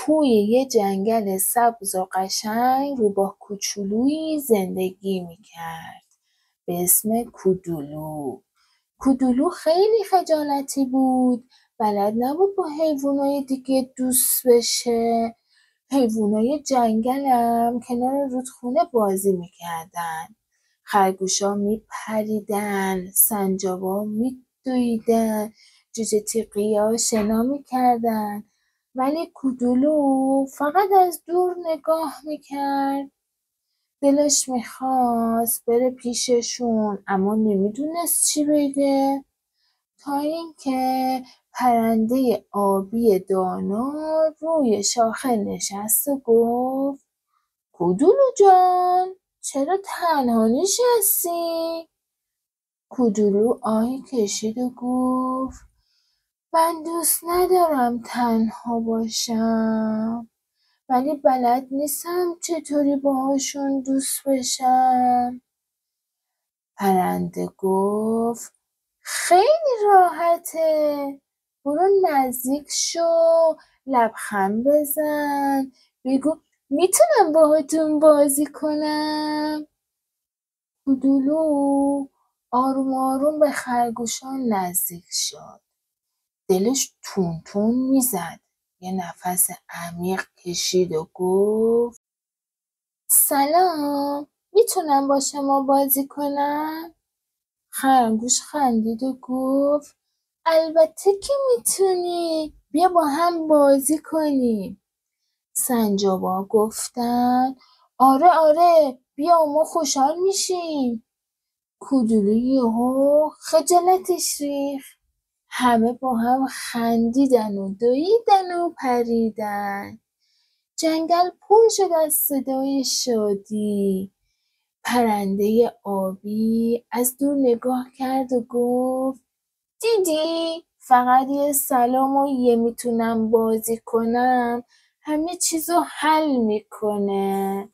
توی یه جنگل سبز و قشنگ روباه کوچولویی زندگی میکرد به اسم کودولو. کودولو خیلی خجالتی بود، بلد نبود با حیوانای دیگه دوست بشه. حیوانای جنگلم کنار رودخونه بازی میکردن. خرگوشا میپریدن، سنجابا میدویدن، جوجه تیغیا شنا میکردن. ولی کودولو فقط از دور نگاه میکرد. دلش میخواست بره پیششون اما نمیدونست چی بگه، تا اینکه پرنده آبی دانا روی شاخه نشست و گفت کودولو جان، چرا تنها نشستی؟ کودولو آهی کشید و گفت من دوست ندارم تنها باشم، ولی بلد نیستم چطوری باهاشون دوست بشم. پرنده گفت خیلی راحته، برو نزدیک شو، لبخند بزن، بگو میتونم باهاتون بازی کنم. کودولو آروم آروم به خرگوشان نزدیک شد. دلش تون تون میزد. یه نفس عمیق کشید و گفت سلام، میتونم با شما بازی کنم؟ خرگوش خندید و گفت البته که میتونی، بیا با هم بازی کنیم. سنجابا گفتن آره بیا ما خوشحال میشیم. کودولو یهو خجالتش ریخت. همه با هم خندیدن و دویدن و پریدن. جنگل پر شد از صدای شادی. پرنده آبی از دور نگاه کرد و گفت دیدی؟ فقط یه سلام و یه میتونم بازی کنم همه چیزو حل میکنه.